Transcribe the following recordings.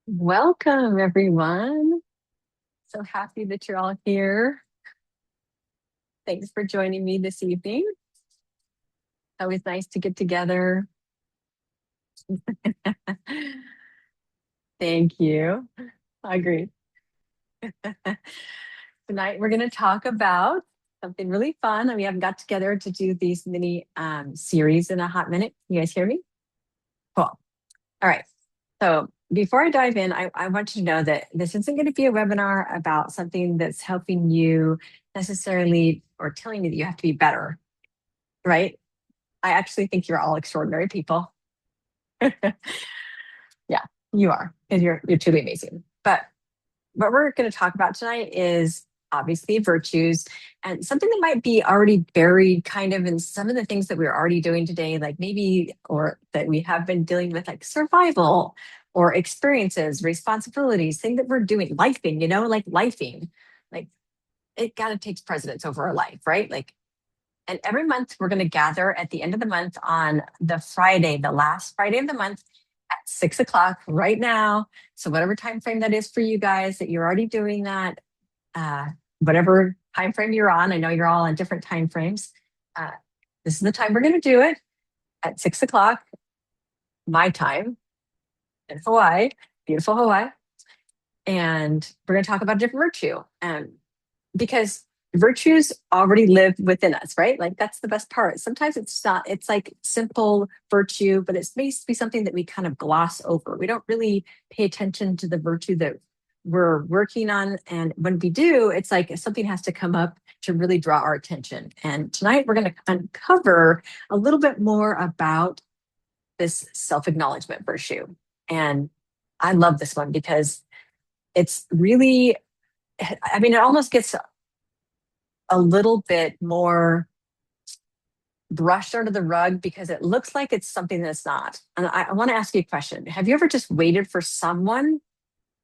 Welcome, everyone. So happy that you're all here. Thanks for joining me this evening. Always nice to get together. Thank you. I agree. Tonight, we're going to talk about something really fun. We haven't got together to do these mini series in a hot minute. You guys hear me? Cool. All right. So before I dive in, I want you to know that this isn't going to be a webinar about something that's helping you necessarily or telling you that you have to be better, right? I actually think you're all extraordinary people. Yeah, you are, because you're truly amazing. But what we're going to talk about tonight is obviously virtues and something that might be already buried kind of in some of the things that we're already doing today, like maybe, or that we have been dealing with, like survival or experiences, responsibilities, things that we're doing, lifing, like lifing, like it kind of takes precedence over our life, right? Like, and every month we're going to gather at the end of the month on the Friday, the last Friday of the month at 6 o'clock right now. So whatever time frame that is for you guys, that you're already doing that, uh, whatever time frame you're on. I know you're all on different time frames. Uh, this is the time we're going to do it at 6 o'clock, my time in Hawaii, beautiful Hawaii. And we're going to talk about a different virtue. Because virtues already live within us, right? Like that's the best part. Sometimes it's not, it's like simple virtue, but it may be something that we kind of gloss over. We don't really pay attention to the virtue that we're working on. And when we do, it's like something has to come up to really draw our attention. And tonight we're going to uncover a little bit more about this self-acknowledgement virtue. And I love this one because it's really, I mean, it almost gets a little bit more brushed under the rug because it looks like it's something that's not. And I want to ask you a question. Have you ever just waited for someone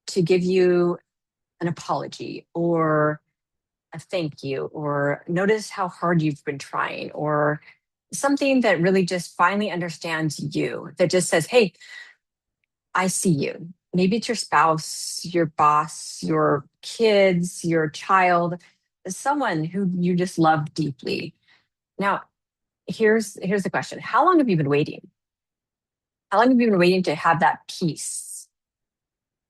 to give you an apology or a thank you or notice how hard you've been trying or something that really just finally understands you, that just says, hey, I see you. Maybe it's your spouse, your boss, your kids, your child, someone who you just love deeply. Now, here's the question. How long have you been waiting? How long have you been waiting to have that peace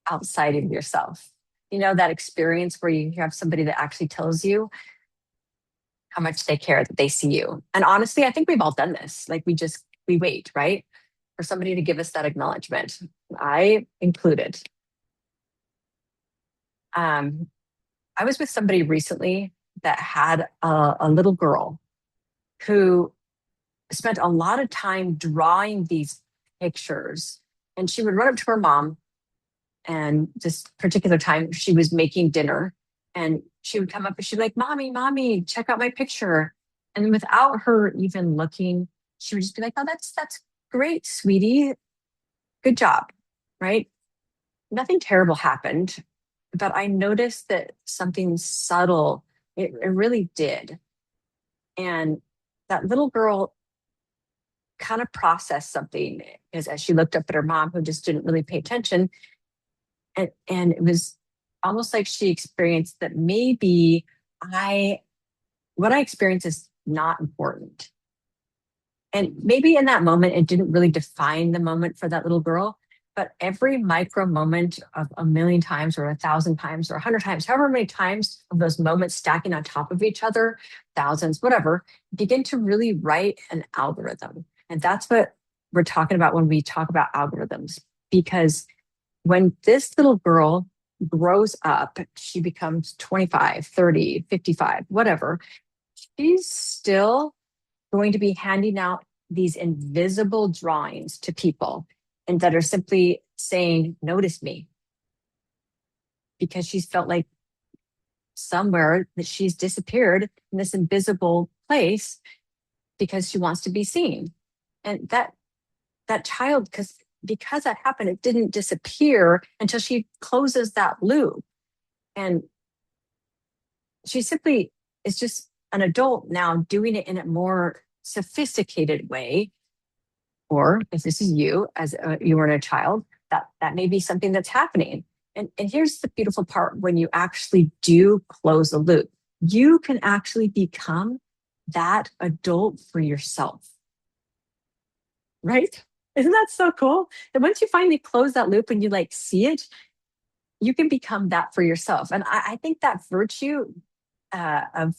outside of yourself? That experience where you have somebody that actually tells you how much they care, that they see you. And honestly, I think we've all done this. Like we wait, right? For somebody to give us that acknowledgement. I included. Um, I was with somebody recently that had a little girl who spent a lot of time drawing these pictures. And she would run up to her mom, and this particular time she was making dinner, and she would come up and she'd be like, Mommy, Mommy, check out my picture. And without her even looking, she would just be like, Oh, that's great, sweetie. Good job. Right? Nothing terrible happened, but I noticed that something subtle, it really did. And that little girl kind of process something as she looked up at her mom, who just didn't really pay attention. And it was almost like she experienced that maybe I, what I experienced is not important. And maybe in that moment, it didn't really define the moment for that little girl, but every micro moment of a million times or 1,000 times or 100 times, however many times of those moments stacking on top of each other, thousands, whatever, begin to really write an algorithm. And that's what we're talking about when we talk about algorithms. Because when this little girl grows up, she becomes 25, 30, 55, whatever, she's still going to be handing out these invisible drawings to people and that are simply saying, notice me, because she's felt like somewhere that she's disappeared in this invisible place because she wants to be seen. And that child, because that happened, it didn't disappear until she closes that loop. And she simply is just an adult now doing it in a more sophisticated way. Or if this is you, as you were a child, that may be something that's happening. And here's the beautiful part: when you actually do close the loop, you can actually become that adult for yourself, right? Isn't that so cool? That once you finally close that loop and you like see it, you can become that for yourself. And I think that virtue of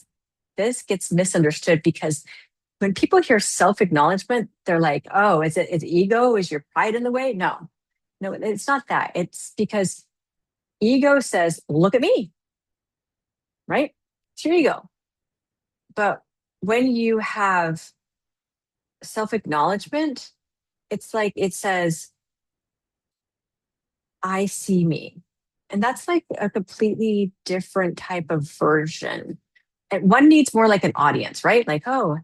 this gets misunderstood, because when people hear self-acknowledgement, they're like, oh, is ego? Is your pride in the way? No, no, it's not that. It's because ego says, look at me, right? It's your ego. But when you have self-acknowledgement, it's like it says, I see me. And that's like a completely different type of version. And one needs more like an audience, right? Like, oh,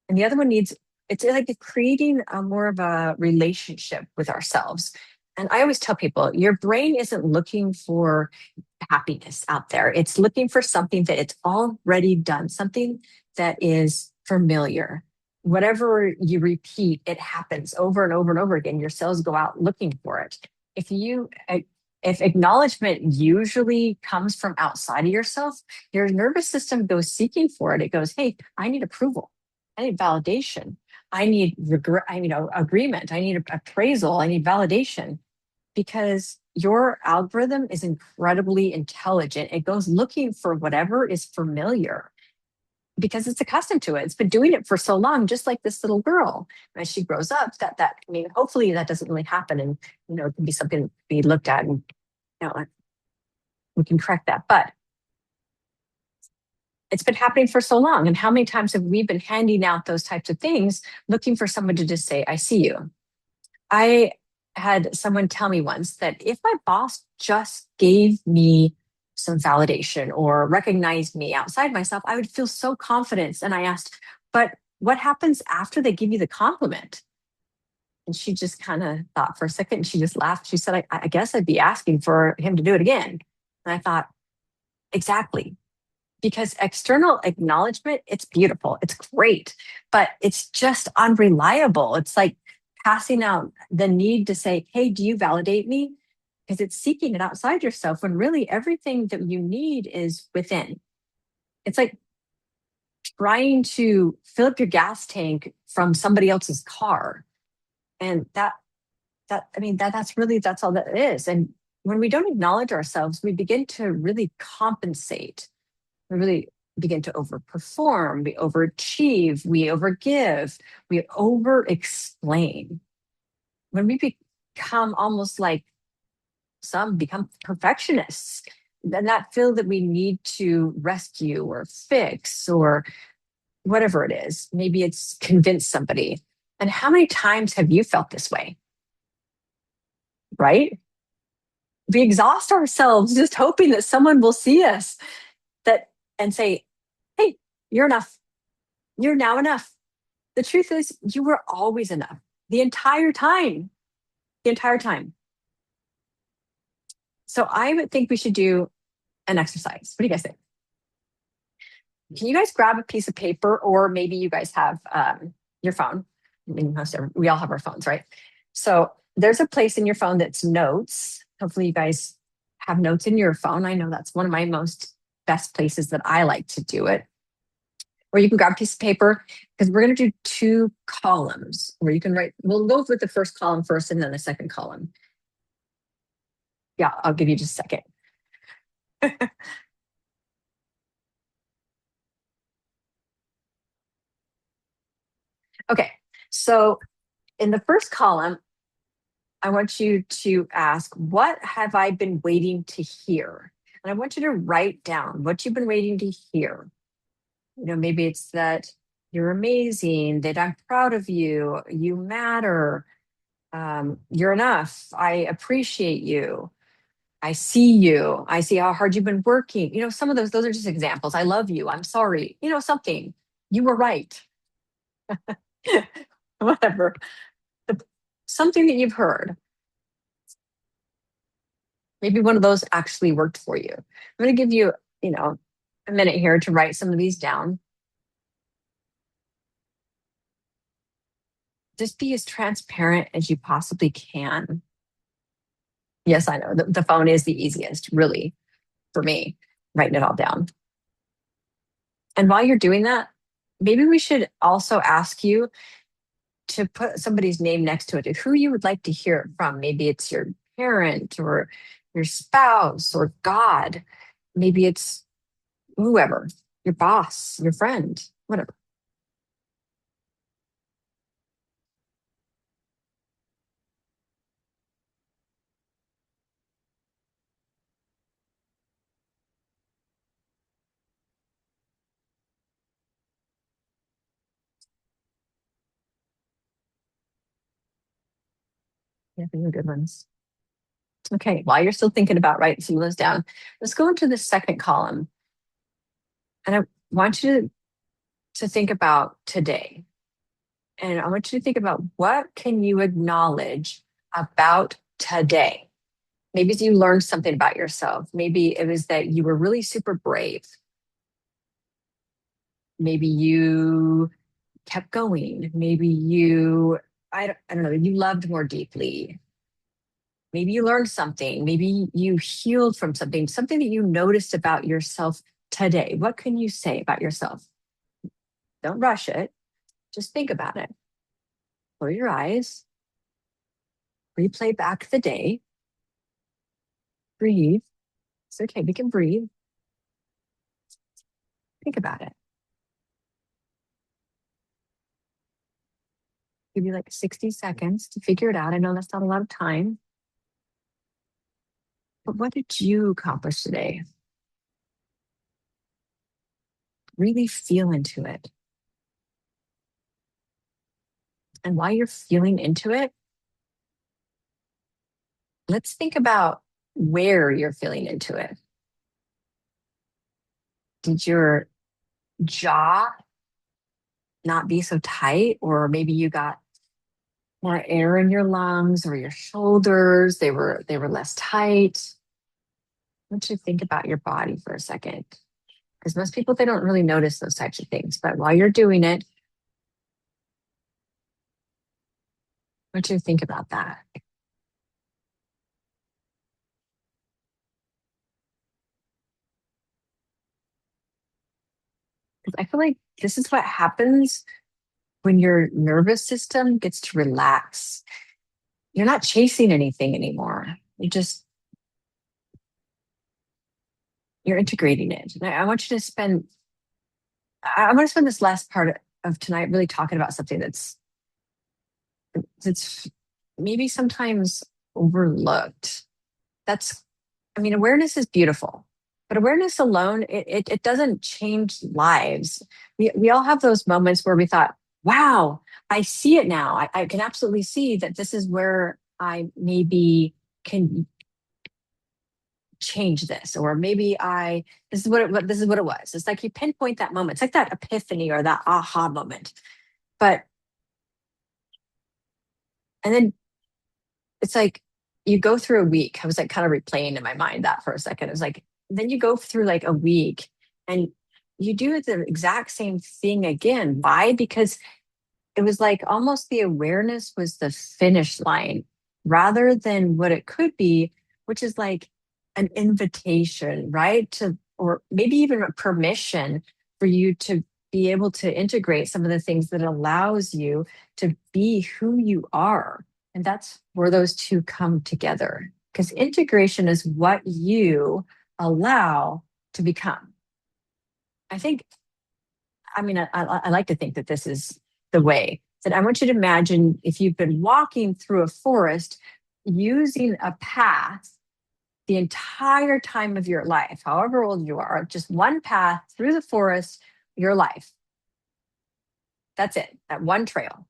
and the other one needs, it's like creating a more of a relationship with ourselves. And I always tell people, your brain isn't looking for happiness out there. It's looking for something that it's already done, something that is familiar. Whatever you repeat, it happens over and over and over again. Your cells go out looking for it. If you if acknowledgement usually comes from outside of yourself, your nervous system goes seeking for it. It goes, hey, I need approval. I need validation. I need agreement. I need appraisal. I need validation, because your algorithm is incredibly intelligent. It goes looking for whatever is familiar because it's accustomed to it. It's been doing it for so long, just like this little girl. As she grows up, I mean, hopefully that doesn't really happen, and it can be something to be looked at, and like, we can correct that. But it's been happening for so long, and how many times have we been handing out those types of things, looking for someone to just say, "I see you." I had someone tell me once that if my boss just gave me some validation or recognized me outside myself, I would feel so confident. And I asked, but what happens after they give you the compliment? And she just kind of thought for a second and she just laughed. She said, I guess I'd be asking for him to do it again. And I thought, exactly. Because external acknowledgement, it's beautiful, it's great, but it's just unreliable. It's like passing out the need to say, hey, do you validate me? Because it's seeking it outside yourself when really everything that you need is within. It's like trying to fill up your gas tank from somebody else's car. And that's all that is. And when we don't acknowledge ourselves, we begin to really compensate. We really begin to overperform, we overachieve, we overgive, we over-explain. When we become almost like some become perfectionists, then that feel that we need to rescue or fix or whatever it is. Maybe it's convince somebody. And how many times have you felt this way? Right? We exhaust ourselves just hoping that someone will see us that and say, hey, you're enough. You're now enough. The truth is, you were always enough the entire time. The entire time. So I would think we should do an exercise. What do you guys think? Can you guys grab a piece of paper, or maybe you guys have your phone? I mean, we all have our phones, right? So there's a place in your phone that's notes. Hopefully, you guys have notes in your phone. I know that's one of my most best places that I like to do it. Or you can grab a piece of paper, because we're going to do two columns where you can write. We'll go with the first column first and then the second column. Yeah, I'll give you just a second. Okay, so in the first column, I want you to ask, what have I been waiting to hear? And I want you to write down what you've been waiting to hear. Maybe it's that you're amazing, that I'm proud of you, you matter, you're enough, I appreciate you, I see you, I see how hard you've been working. Some of those are just examples. I love you, I'm sorry, something, you were right. Whatever. Something that you've heard. Maybe one of those actually worked for you. I'm going to give you, a minute here to write some of these down. Just be as transparent as you possibly can. Yes, I know. The phone is the easiest, really, for me, writing it all down. And while you're doing that, maybe we should also ask you to put somebody's name next to it, who you would like to hear it from. Maybe it's your parent or your spouse or God. Maybe it's whoever, your boss, your friend, whatever. Yeah, these are good ones. Okay, while you're still thinking about writing some of those down, let's go into the second column. And I want you to think about today. And I want you to think about what can you acknowledge about today. Maybe you learned something about yourself. Maybe it was that you were really super brave. Maybe you kept going. Maybe I don't know, you loved more deeply. Maybe you learned something. Maybe you healed from something, something that you noticed about yourself today. What can you say about yourself? Don't rush it. Just think about it. Close your eyes, replay back the day, breathe. It's okay. We can breathe. Think about it. Give you like 60 seconds to figure it out. I know that's not a lot of time, but what did you accomplish today? Really feel into it. And while you're feeling into it, let's think about where you're feeling into it. Did your jaw not be so tight, or maybe you got more air in your lungs or your shoulders? They were less tight. I want you to think about your body for a second, because most people, they don't really notice those types of things. But while you're doing it, I want you to think about that. Because I feel like this is what happens when your nervous system gets to relax. You're not chasing anything anymore. You're integrating it. And I want you to I want to spend this last part of tonight really talking about something that's maybe sometimes overlooked. That's, I mean, awareness is beautiful, but awareness alone, it doesn't change lives. We all have those moments where we thought, wow, I see it now. I can absolutely see that this is where I maybe can change this, or maybe this is this is what it was. It's like you pinpoint that moment. It's like that epiphany or that aha moment. But and then it's like you go through a week. I was like kind of replaying in my mind that for a second. It was like, then you go through like a week and you do the exact same thing again. Why? Because it was like almost the awareness was the finish line rather than what it could be, which is like an invitation, right? Or maybe even a permission for you to be able to integrate some of the things that allows you to be who you are. And that's where those two come together. Because integration is what you allow to become. I think, I mean, I like to think that this is the way that I want you to imagine if you've been walking through a forest using a path the entire time of your life, however old you are, just one path through the forest, your life. That's it, that one trail.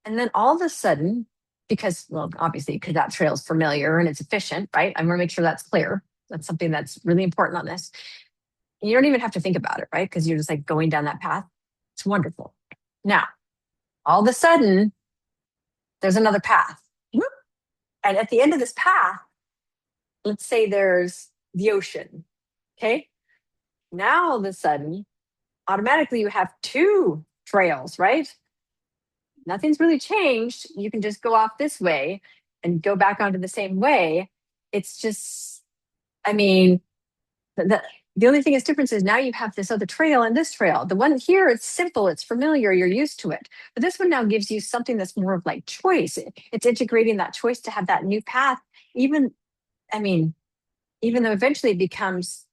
And then all of a sudden, because, well, obviously, because that trail is familiar and it's efficient, right? I want to make sure that's clear. That's something that's really important on this. You don't even have to think about it, right? Because you're just like going down that path. It's wonderful. Now, all of a sudden, there's another path. Whoop. And at the end of this path, let's say there's the ocean. Okay. Now, all of a sudden, automatically you have two trails, right? Nothing's really changed. You can just go off this way. and go back onto the same way. It's just, I mean, the, the only thing that's different is now you have this other trail and this trail. The one here, it's simple, it's familiar, you're used to it. But this one now gives you something that's more of like choice. It's integrating that choice to have that new path. Even, I mean, even though eventually it becomes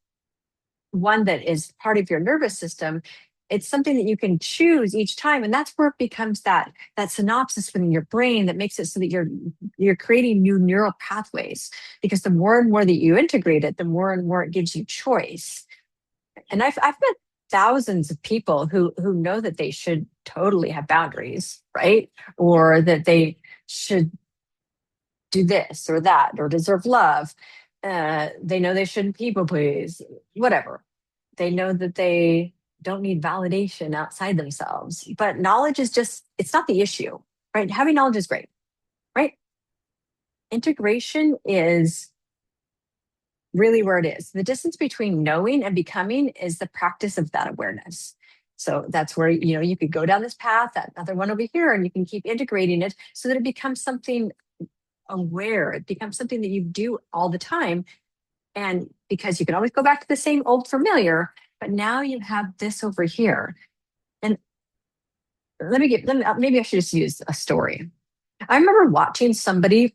one that is part of your nervous system, it's something that you can choose each time, and that's where it becomes that synopsis within your brain that makes it so that you're creating new neural pathways, because the more and more that you integrate it, the more and more it gives you choice. And I've met thousands of people who know that they should totally have boundaries, right? Or that they should do this or that or deserve love. They know they shouldn't people please, whatever. They know that they don't need validation outside themselves. But knowledge is just, it's not the issue, right? Having knowledge is great, right? Integration is really where it is. The distance between knowing and becoming is the practice of that awareness. So that's where, you could go down this path, that other one over here, and you can keep integrating it so that it becomes something aware. It becomes something that you do all the time. And because you can always go back to the same old familiar, but now you have this over here. And maybe I should just use a story. I remember watching somebody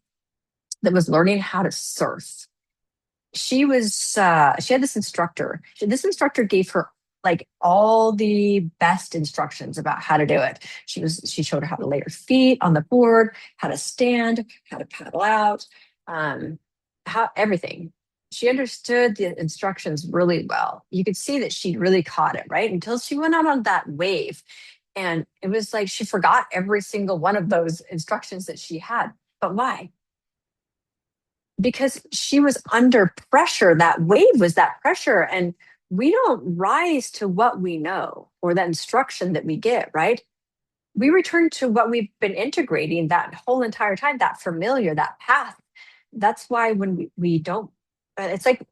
that was learning how to surf. She had this instructor. This instructor gave her like all the best instructions about how to do it. She showed her how to lay her feet on the board, how to stand, how to paddle out, how everything. She understood the instructions really well. You could see that she really caught it, right? Until she went out on that wave. And it was like she forgot every single one of those instructions that she had. But why? Because she was under pressure. That wave was that pressure. And we don't rise to what we know or the instruction that we get, right? We return to what we've been integrating that whole entire time, that familiar, that path. That's why when we don't, it's like,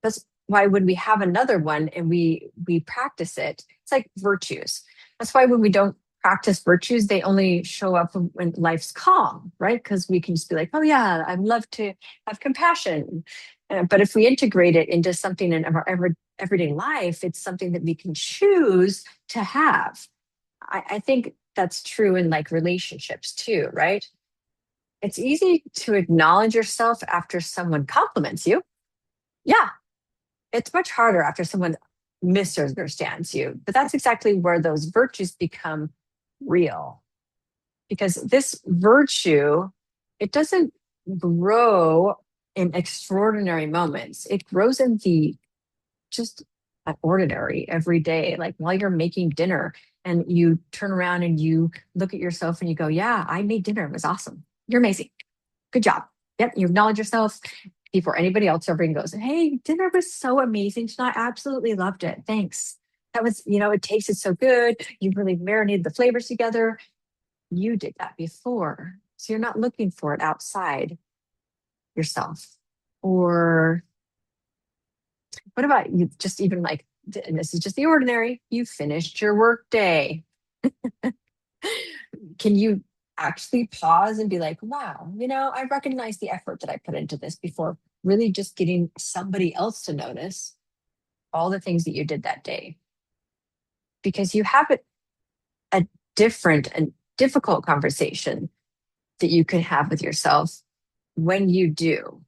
that's why when we have another one and we practice it, it's like virtues. That's why when we don't practice virtues, they only show up when life's calm, right? Because we can just be like, oh yeah, I'd love to have compassion. But if we integrate it into something in our everyday life, it's something that we can choose to have. I think that's true in like relationships too, right? It's easy to acknowledge yourself after someone compliments you. Yeah, it's much harder after someone misunderstands you. But that's exactly where those virtues become real. Because this virtue, it doesn't grow in extraordinary moments. It grows in the just ordinary every day, like while you're making dinner and you turn around and you look at yourself and you go, yeah, I made dinner. It was awesome. You're amazing. Good job. Yep. You acknowledge yourself before anybody else over and goes, hey, dinner was so amazing tonight. I absolutely loved it. Thanks. That was, it tasted so good. You really marinated the flavors together. You did that before. So you're not looking for it outside yourself. Or what about you just even like, and this is just the ordinary, you finished your work day. Can you actually pause and be like, wow, I recognize the effort that I put into this before really just getting somebody else to notice all the things that you did that day? Because you have a different and difficult conversation that you can have with yourself when you do.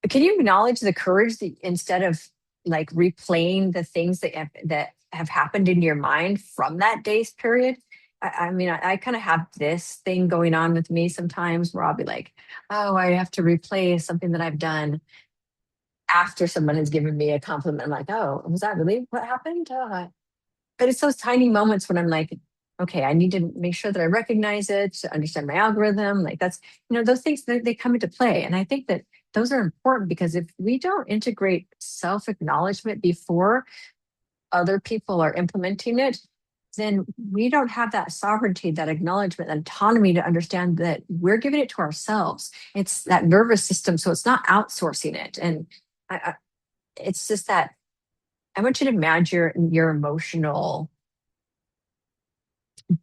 Can you acknowledge the courage that instead of like replaying the things that have happened in your mind from that day's period? I mean, I kind of have this thing going on with me sometimes where I'll be like, oh, I have to replay something that I've done after someone has given me a compliment. I'm like, oh, was that really what happened? But it's those tiny moments when I'm like, okay, I need to make sure that I recognize it, to understand my algorithm. Like that's, those things, they come into play. And I think that those are important because if we don't integrate self-acknowledgement before other people are implementing it, then we don't have that sovereignty, that acknowledgement, that autonomy to understand that we're giving it to ourselves. It's that nervous system. So it's not outsourcing it. And it's just that I want you to imagine your emotional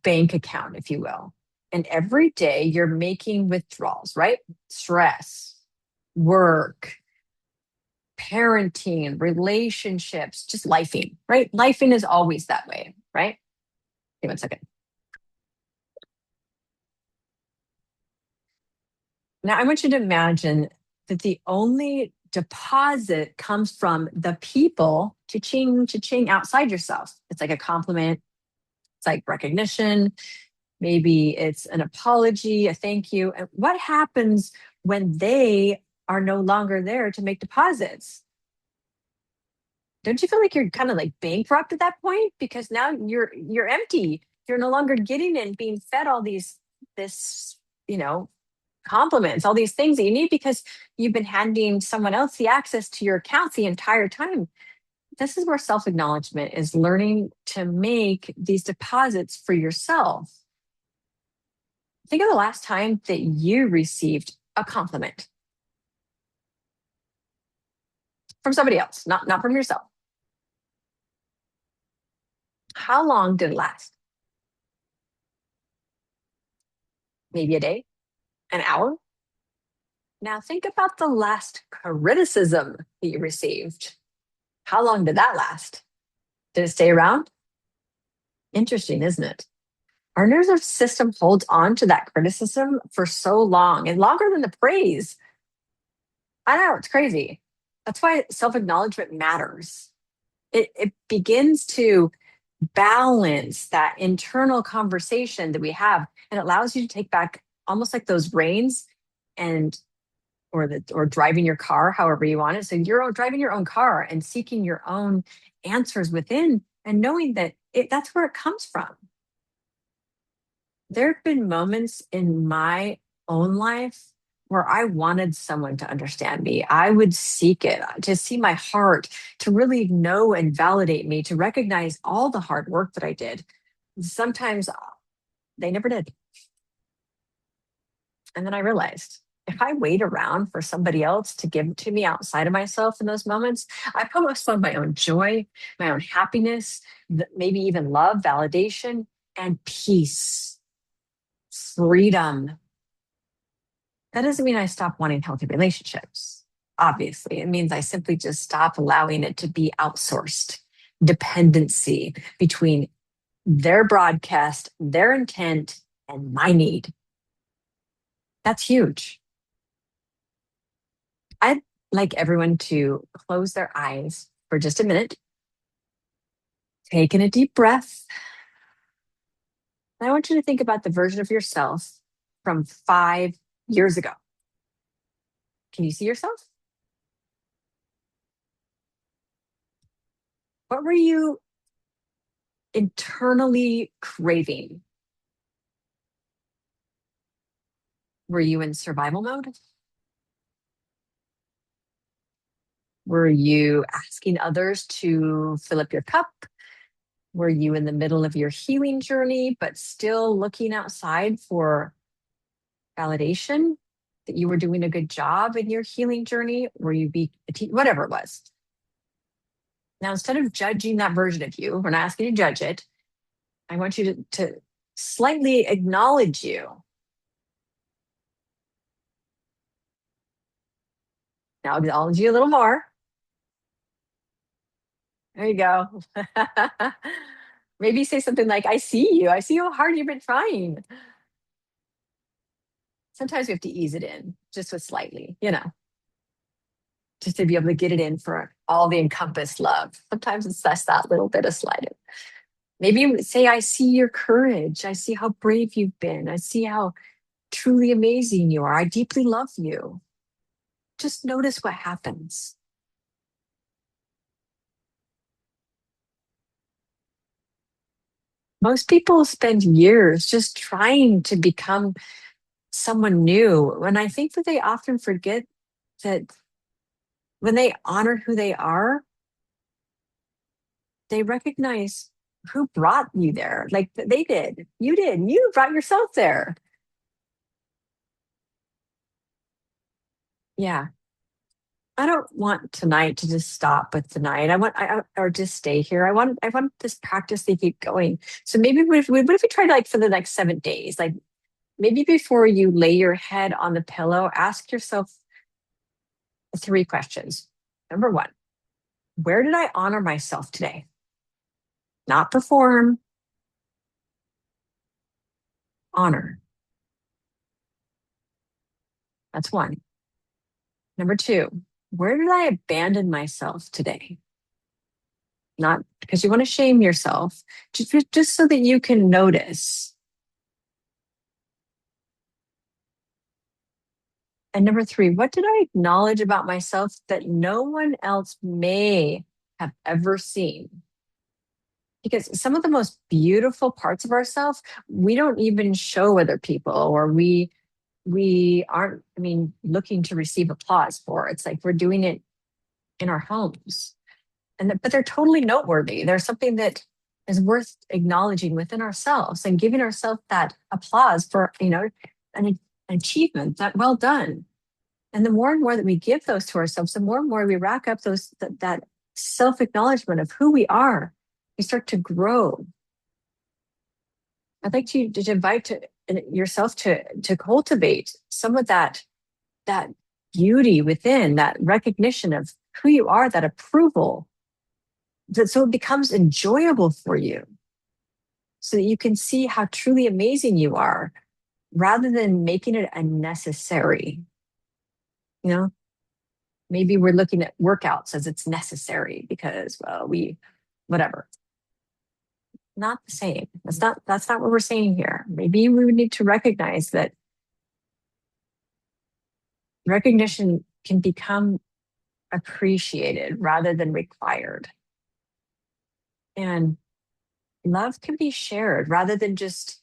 bank account, if you will. And every day you're making withdrawals, right? Stress, work, parenting, relationships, just lifing, right? Lifing is always that way, right? Give me 1 second. Now I want you to imagine that the only deposit comes from the people cha-ching outside yourself. It's like a compliment, it's like recognition, maybe it's an apology, a thank you. And what happens when they are no longer there to make deposits? Don't you feel like you're kind of like bankrupt at that point? Because now you're empty. You're no longer getting and being fed all this, you know, compliments, all these things that you need because you've been handing someone else the access to your account the entire time. This is where self-acknowledgement is learning to make these deposits for yourself. Think of the last time that you received a compliment from somebody else, not from yourself. How long did it last? Maybe a day, an hour? Now think about the last criticism that you received. How long did that last? Did it stay around? Interesting, isn't it? Our nervous system holds on to that criticism for so long and longer than the praise. I know, it's crazy. That's why self acknowledgement matters. It begins to balance that internal conversation that we have and allows you to take back almost like those reins and or driving your car however you want it. So you're driving your own car and seeking your own answers within and knowing that that's where it comes from. There have been moments in my own life where I wanted someone to understand me. I would seek it to see my heart, to really know and validate me, to recognize all the hard work that I did. Sometimes they never did. And then I realized if I wait around for somebody else to give it to me outside of myself in those moments, I postpone my own joy, my own happiness, maybe even love, validation, and peace, freedom. That doesn't mean I stop wanting healthy relationships. Obviously, it means I simply just stop allowing it to be outsourced dependency between their broadcast, their intent, and my need. That's huge. I'd like everyone to close their eyes for just a minute, take in a deep breath. And I want you to think about the version of yourself from 5 years ago. Can you see yourself? What were you internally craving? Were you in survival mode? Were you asking others to fill up your cup? Were you in the middle of your healing journey, but still looking outside for validation that you were doing a good job in your healing journey? Were you whatever it was? Now, instead of judging that version of you, we're not asking you to judge it. I want you to slightly acknowledge you. Now, acknowledge you a little more. There you go. Maybe say something like, I see you. I see how hard you've been trying. Sometimes we have to ease it in just with slightly, just to be able to get it in for all the encompassed love. Sometimes it's just that little bit of sliding. Maybe say, I see your courage. I see how brave you've been. I see how truly amazing you are. I deeply love you. Just notice what happens. Most people spend years just trying to become someone new. And I think that they often forget that when they honor who they are, they recognize who brought you there. Like they did. You did. You brought yourself there. Yeah. I don't want tonight to just stop with tonight. Or just stay here. I want this practice to keep going. So maybe what if we tried like for the next 7 days, like maybe before you lay your head on the pillow, ask yourself 3 questions. Number one, where did I honor myself today? Not perform, honor. That's one. Number two, where did I abandon myself today? Not because you want to shame yourself, just so that you can notice. And number three, what did I acknowledge about myself that no one else may have ever seen? Because some of the most beautiful parts of ourselves, we don't even show other people, or we aren't, looking to receive applause for. It's like we're doing it in our homes. But they're totally noteworthy. There's something that is worth acknowledging within ourselves and giving ourselves that applause for, an achievement, that well done. And the more and more that we give those to ourselves, the more and more we rack up that self-acknowledgement of who we are, we start to grow. I'd like to invite yourself to cultivate some of that beauty within, that recognition of who you are, that approval, so it becomes enjoyable for you, so that you can see how truly amazing you are, rather than making it unnecessary. Maybe we're looking at workouts as it's necessary because, well, whatever. Not the same. That's not what we're saying here. Maybe we would need to recognize that recognition can become appreciated rather than required. And love can be shared rather than just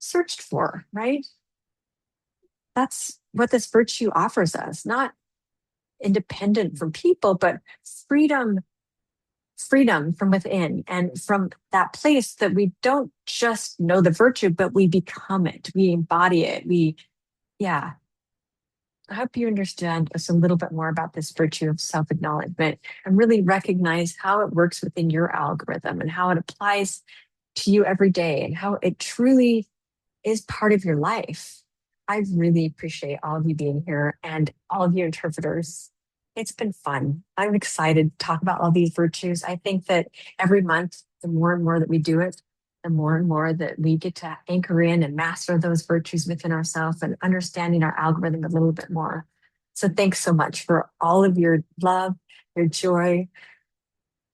searched for, right? That's what this virtue offers us, not independent from people, but freedom from within, and from that place that we don't just know the virtue, but we become it, we embody it. Yeah. I hope you understand us a little bit more about this virtue of self-acknowledgement, and really recognize how it works within your algorithm and how it applies to you every day, and how it truly is part of your life. I really appreciate all of you being here, and all of you interpreters. It's been fun. I'm excited to talk about all these virtues. I think that every month, the more and more that we do it, the more and more that we get to anchor in and master those virtues within ourselves, and understanding our algorithm a little bit more. So thanks so much for all of your love, your joy,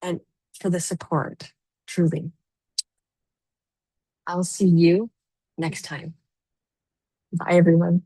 and for the support, truly. I'll see you next time. Bye, everyone.